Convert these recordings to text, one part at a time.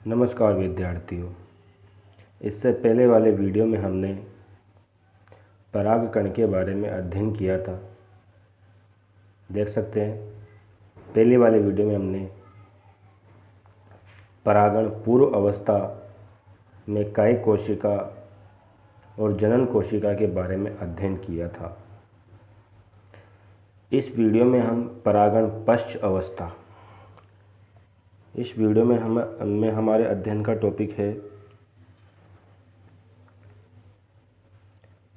नमस्कार विद्यार्थियों। इससे पहले वाले वीडियो में हमने परागकण के बारे में अध्ययन किया था। देख सकते हैं, पहले वाले वीडियो में हमने परागण पूर्व अवस्था में काय कोशिका और जनन कोशिका के बारे में अध्ययन किया था। इस वीडियो में हम परागण पश्च अवस्था, इस वीडियो में हमारे अध्ययन का टॉपिक है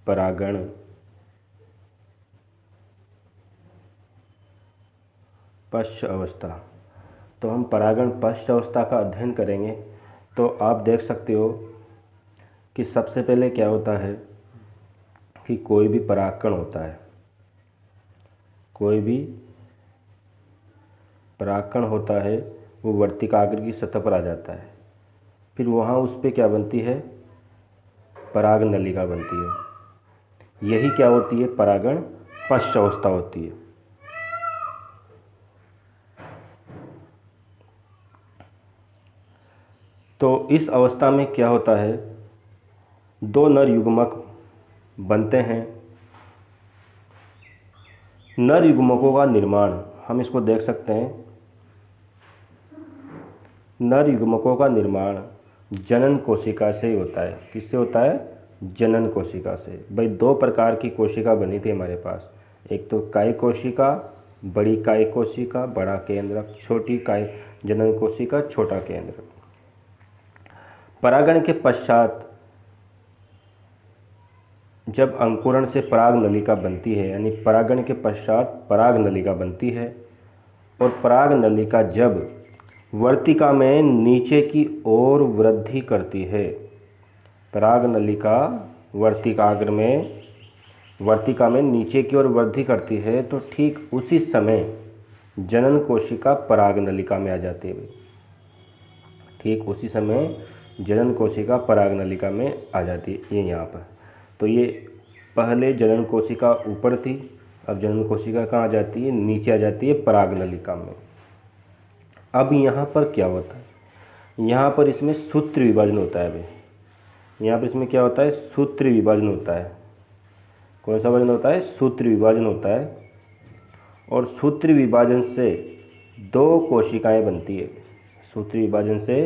परागण पश्च अवस्था। तो हम परागण पश्च अवस्था का अध्ययन करेंगे। तो आप देख सकते हो कि सबसे पहले क्या होता है कि कोई भी परागकण होता है, कोई भी परागकण होता है वो वर्तिकाग्र की सतह पर आ जाता है। फिर वहाँ उस पर क्या बनती है, पराग नलिका बनती है। यही क्या होती है, परागण पश्च अवस्था होती है। तो इस अवस्था में क्या होता है, दो नर युग्मक बनते हैं। नर युग्मकों का निर्माण हम इसको देख सकते हैं। नर युग्मकों का निर्माण जनन कोशिका से ही होता है। किससे होता है, जनन कोशिका से। भाई दो प्रकार की कोशिका बनी थी हमारे पास, एक तो काय कोशिका, बड़ी काय कोशिका बड़ा केंद्रक, छोटी काय जनन कोशिका छोटा केंद्रक। परागण के पश्चात जब अंकुरण से पराग नलिका बनती है, यानी परागण के पश्चात पराग नलिका बनती है, और पराग नलिका जब वर्तिका में नीचे की ओर वृद्धि करती है, पराग नलिका वर्तिका में नीचे की ओर वृद्धि करती है, तो ठीक उसी समय जनन कोशिका पराग नलिका में आ जाती है। ठीक उसी समय जनन कोशिका पराग नलिका में आ जाती है। ये यहाँ पर तो ये पहले जनन कोशिका ऊपर थी, अब जनन कोशिका कहाँ आ जाती है, नीचे आ जाती है पराग नलिका में। अब यहाँ पर क्या होता है, यहाँ पर इसमें सूत्र विभाजन होता है। भाई यहाँ पर इसमें क्या होता है, सूत्र विभाजन होता है। कौन सा विभाजन होता है, सूत्र विभाजन होता है। और सूत्र विभाजन से दो कोशिकाएं बनती है। सूत्र विभाजन से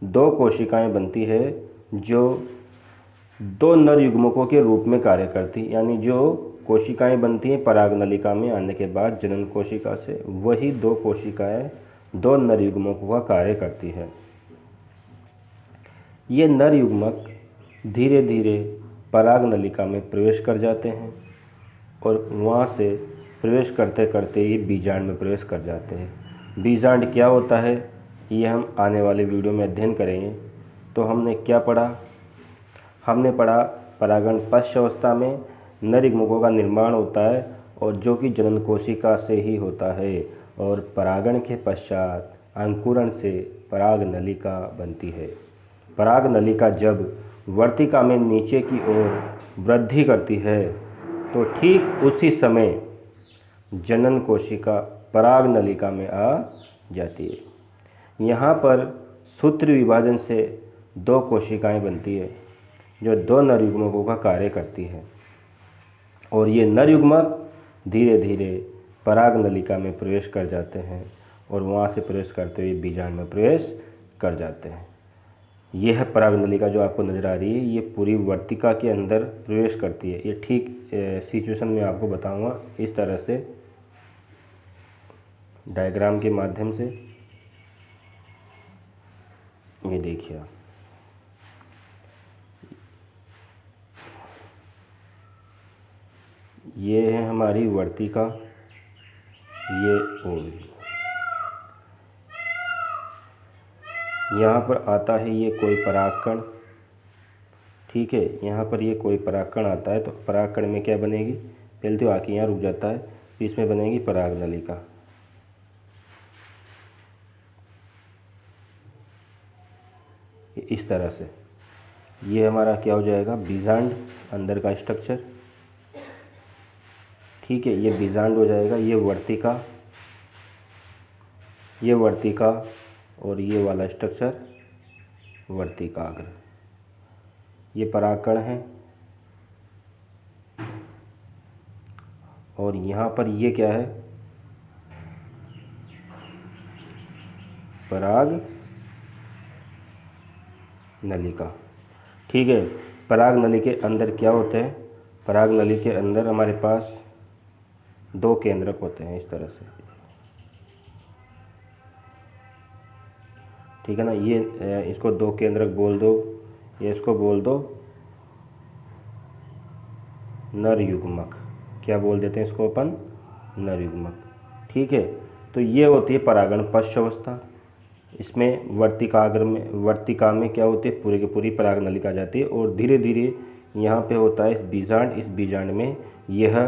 दो कोशिकाएं बनती है जो दो नर युग्मकों के रूप में कार्य करती, यानी जो कोशिकाएं बनती हैं पराग नलिका में आने के बाद जनन कोशिका से, वही दो कोशिकाएं दो नर युग्मकों का कार्य करती है। ये नर युग्मक धीरे धीरे पराग नलिका में प्रवेश कर जाते हैं और वहाँ से प्रवेश करते करते ये बीजांड में प्रवेश कर जाते हैं। बीजांड क्या होता है, ये हम आने वाले वीडियो में अध्ययन करेंगे। तो हमने क्या पढ़ा, हमने पढ़ा परागण पश्च अवस्था में नर युग्मकों का निर्माण होता है और जो कि जनन कोशिका से ही होता है, और परागण के पश्चात अंकुरण से पराग नलिका बनती है। पराग नलिका जब वर्तिका में नीचे की ओर वृद्धि करती है, तो ठीक उसी समय जनन कोशिका पराग नलिका में आ जाती है। यहाँ पर सूत्र विभाजन से दो कोशिकाएं बनती है जो दो नर युग्मकों का कार्य करती है, और ये नर युग्मक धीरे धीरे पराग नलिका में प्रवेश कर जाते हैं और वहाँ से प्रवेश करते हुए बीजांड में प्रवेश कर जाते हैं। यह है पराग नलिका जो आपको नज़र आ रही है, ये पूरी वर्तिका के अंदर प्रवेश करती है। ये ठीक सिचुएशन में आपको बताऊंगा इस तरह से डायग्राम के माध्यम से। ये देखिए आप, ये है हमारी वर्तिका, ये ओवरी। यहाँ पर आता है ये कोई परागकण, ठीक है। यहाँ पर ये कोई परागकण आता है, तो परागकण में क्या बनेगी, पहले तो आके यहाँ रुक जाता है, फिर इसमें बनेगी पराग नलिका। इस तरह से ये हमारा क्या हो जाएगा, बीजांड, अंदर का स्ट्रक्चर, ठीक है। ये बीजांड हो जाएगा, ये वर्तिका और ये वाला स्ट्रक्चर, वर्तिकाग्र। ये परागकण है और यहाँ पर ये क्या है, पराग नलिका। ठीक है, पराग नली के अंदर क्या होते हैं, पराग नली के अंदर हमारे पास 2 केंद्रक होते हैं इस तरह से, ठीक है ना। ये इसको 2 केंद्रक बोल दो, ये इसको बोल दो नर युग्मक। क्या बोल देते हैं इसको अपन, नर युग्मक। ठीक है, तो ये होती है परागण पश्च अवस्था। इसमें वर्तिका में क्या होती है, पूरी की पूरी पराग नलिका जाती है और धीरे धीरे यहाँ पे होता है इस बीजांड में यह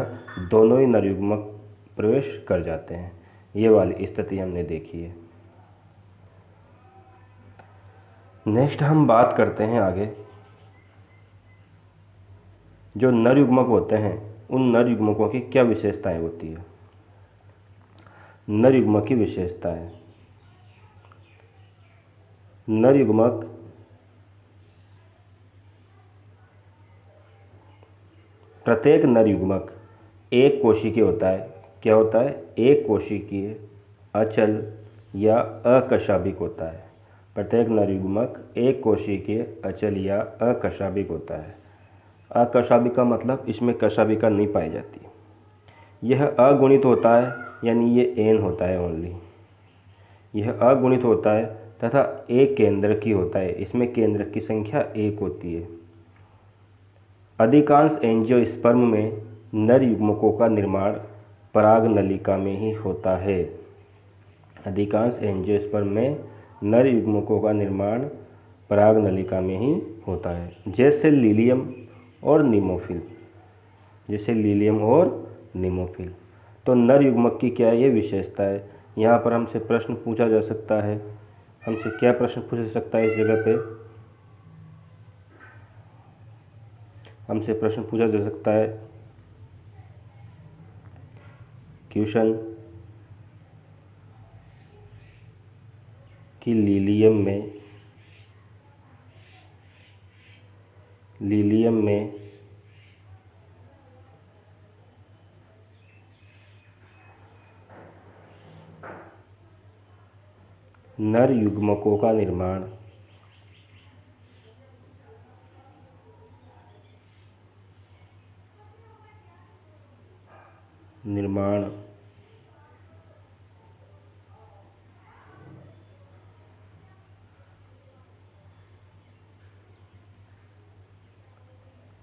दोनों ही नर युग्मक प्रवेश कर जाते हैं। ये वाली स्थिति हमने देखी है। नेक्स्ट हम बात करते हैं आगे, जो नर युग्मक होते हैं उन नर युग्मकों की क्या विशेषताएं होती है। नर युग्मक की विशेषताएं, नर युग्मक प्रत्येक नर युग्मक एक कोशिकीय होता है। क्या होता है, एक कोशिकीय, अचल या अकशाभिक होता है। प्रत्येक नर युग्मक एक कोशिकीय, अचल या अकशाभिक होता है। अकशाभिक का मतलब इसमें कशाभिका नहीं पाई जाती। यह अगुणित होता है, यानी ये एन होता है ओनली। यह अगुणित होता है तथा एक केंद्र की होता है, इसमें केंद्र की संख्या 1 होती है। अधिकांश एंजियोस्पर्म में नर युग्मकों का निर्माण पराग नलिका में ही होता है। अधिकांश एंजियोस्पर्म में नर युग्मकों का निर्माण पराग नलिका में ही होता है, जैसे लीलियम और निमोफिल, जैसे लीलियम और निमोफिल। तो नर युग्मक की क्या ये विशेषता है। यहाँ पर हमसे प्रश्न पूछा जा सकता है, हमसे क्या प्रश्न पूछा जा सकता है इस जगह पे, हमसे प्रश्न पूछा जा सकता है क्वेश्चन कि लीलियम में नर युग्मकों का निर्माण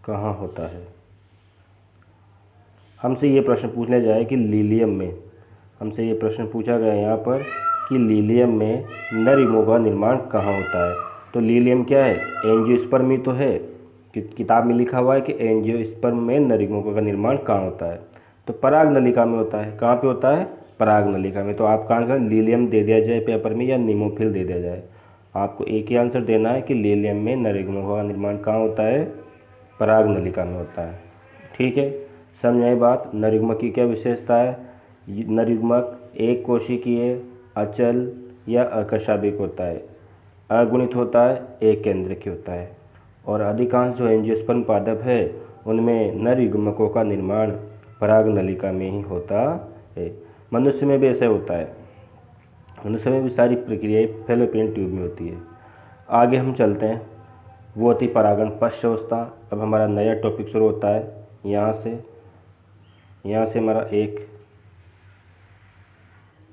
कहाँ होता है। हमसे ये प्रश्न पूछने जाए कि लीलियम में, हमसे ये प्रश्न पूछा गया यहाँ पर कि लीलियम में नर युग्मकों का निर्माण कहाँ होता है। तो लीलियम क्या है, एंजियोस्पर्म ही तो है, किताब में लिखा हुआ है कि एंजियोस्पर्म में नर युग्मकों का निर्माण कहाँ होता है। तो पराग नलिका में होता है। कहाँ पे होता है, पराग नलिका में। तो आप कहाँ का लीलियम दे दिया जाए पेपर में या निमोफिल दे दिया जाए, आपको एक ही आंसर देना है कि लीलियम में नर युग्मकों का निर्माण कहाँ होता है, पराग नलिका में होता है। ठीक है, समझ आई बात। नर युग्मक की क्या विशेषता है, नर युग्मक एक कोशिकीय, अचल या अकशाभिक होता है, अगुणित होता है, एक केंद्रक होता है और अधिकांश जो एंजियोस्पर्म पादप है उनमें नर युग्मकों का निर्माण पराग नलिका में ही होता है। मनुष्य में भी ऐसा होता है, मनुष्य में भी सारी प्रक्रियाएं फैलोपियन ट्यूब में होती है। आगे हम चलते हैं, वो होती परागण पश्च अवस्था। अब हमारा नया टॉपिक शुरू होता है। यहाँ से हमारा एक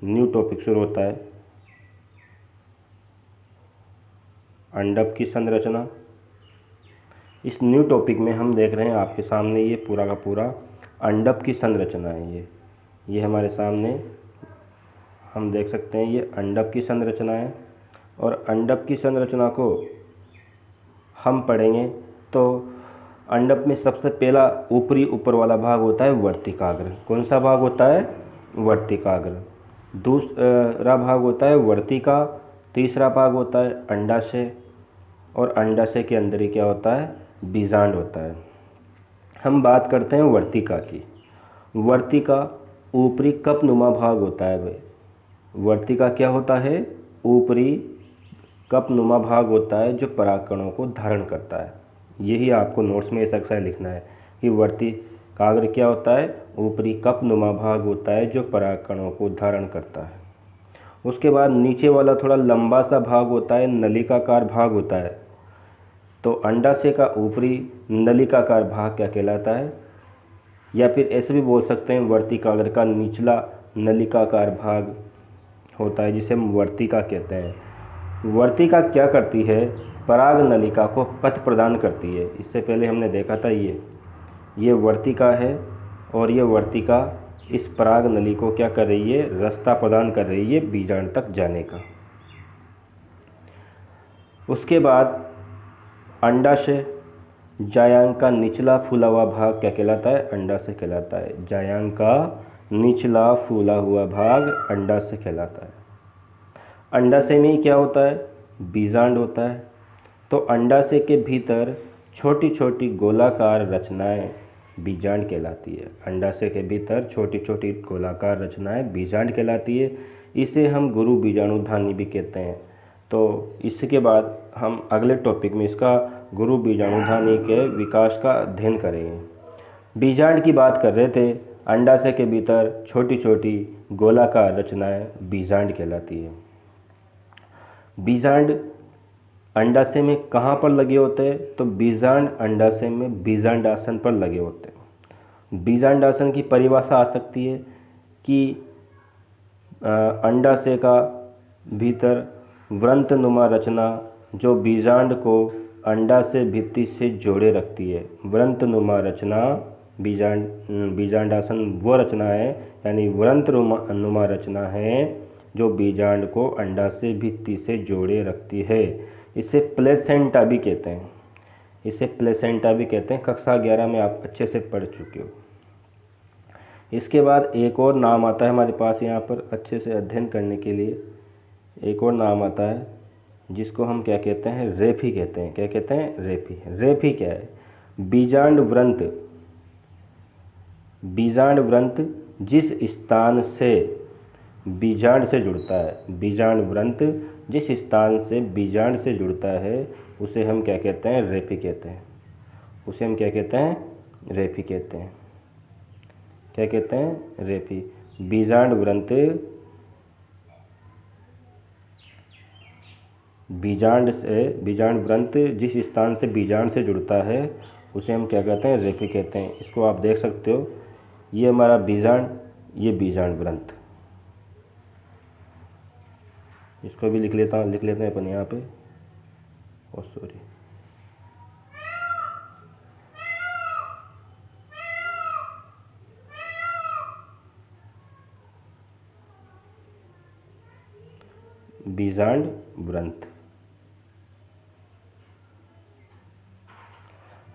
न्यू टॉपिक शुरू होता है, अंडक की संरचना। इस न्यू टॉपिक में हम देख रहे हैं आपके सामने ये पूरा का पूरा अंडक की संरचना है। ये हमारे सामने हम देख सकते हैं, ये अंडक की संरचना है और अंडक की संरचना को हम पढ़ेंगे तो अंडक में सबसे पहला ऊपर वाला भाग होता है वर्तिकाग्र। कौन सा भाग होता है, वर्तिकाग्र। दूसरा भाग होता है वर्तिका। तीसरा भाग होता है अंडाशय और अंडाशय के अंदर ही क्या होता है, बीजांड होता है। हम बात करते हैं वर्तिका की। वर्तिका ऊपरी कप नुमा भाग होता है। वर्तिका क्या होता है, ऊपरी कप नुमा भाग होता है जो परागकणों को धारण करता है। यही आपको नोट्स में इस अक्सर लिखना है कि वर्ती काग्र क्या होता है, ऊपरी कप नुमा भाग होता है जो परागकणों को धारण करता है। उसके बाद नीचे वाला थोड़ा लंबा सा भाग होता है, नलिकाकार भाग होता है। तो अंडाशय का ऊपरी नलिकाकार भाग क्या कहलाता है, या फिर ऐसे भी बोल सकते हैं वर्तिकाग्र का निचला नलिकाकार भाग होता है जिसे हम वर्तिका कहते हैं। वर्तिका क्या करती है, पराग नलिका को पथ प्रदान करती है। इससे पहले हमने देखा था ये वर्तिका है और ये वर्तिका इस पराग नली को क्या कर रही है, रास्ता प्रदान कर रही है बीजांड तक जाने का। उसके बाद अंडाशय जायांग का निचला फूला हुआ भाग क्या कहलाता है, अंडाशय कहलाता है। जायांग का निचला फूला हुआ भाग अंडाशय कहलाता है। अंडाशय में क्या होता है, बीजांड होता है। तो अंडाशय के भीतर छोटी छोटी गोलाकार रचनाएं बीजांड कहलाती है। अंडाशय के भीतर छोटी छोटी गोलाकार रचनाएं बीजांड कहलाती है। इसे हम गुरु बीजाणुधानी भी कहते हैं। तो इसके बाद हम अगले टॉपिक में इसका गुरु बीजाणुधानी के विकास का अध्ययन करेंगे। बीजांड की बात कर रहे थे। अंडाशय के भीतर छोटी छोटी गोलाकार रचनाएं बीजांड कहलाती है। बीजांड अंडाशय में कहाँ पर लगे होते हैं, तो बीजांड अंडाशय में बीजांडासन पर लगे होते हैं। बीजांडासन की परिभाषा आ सकती है कि अंडाशय का भीतर वृंतनुमा रचना जो बीजांड को अंडाशय भित्ति से जोड़े रखती है। वृंतनुमा रचना बीजांडासन वो रचना है, यानी वृंतनुमा रचना है जो बीजांड को अंडाशय भित्ति से जोड़े रखती है। इसे प्लेसेंटा भी कहते हैं। इसे प्लेसेंटा भी कहते हैं। कक्षा 11 में आप अच्छे से पढ़ चुके हो। इसके बाद एक और नाम आता है हमारे पास यहाँ पर अच्छे से अध्ययन करने के लिए। एक और नाम आता है जिसको हम क्या कहते हैं, रेफी कहते हैं। क्या कहते हैं, रेफी। रेफी क्या है, बीजांड व्रंत। बीजांड व्रंत जिस स्थान से बीजांड से जुड़ता है, बीजांड व्रंत जिस स्थान से बीजांड से जुड़ता है उसे हम क्या कहते हैं, रेफी कहते हैं। उसे हम क्या कहते हैं, रेफी कहते हैं। क्या कहते हैं, रेफी। बीजांड व्रंत बीजांड व्रंत जिस स्थान से बीजांड से जुड़ता है उसे हम क्या कहते हैं, रेफी कहते हैं। इसको आप देख सकते हो, ये हमारा बीजांड, ये बीजांड व्रंत। इसको भी लिख लेते हैं अपन यहाँ पे। सॉरी, बीजांड व्रंत।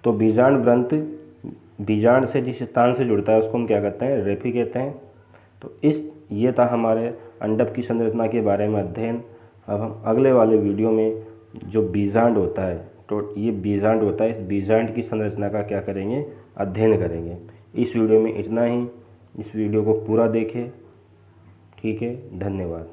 तो बीजांड व्रंत बीजांड से जिस स्थान से जुड़ता है उसको हम क्या कहते हैं, रेफी कहते हैं। तो ये था हमारे अंडक की संरचना के बारे में अध्ययन। अब हम अगले वाले वीडियो में जो बीजांड होता है, तो ये बीजांड होता है, इस बीजांड की संरचना का क्या करेंगे, अध्ययन करेंगे। इस वीडियो में इतना ही। इस वीडियो को पूरा देखें। ठीक है, धन्यवाद।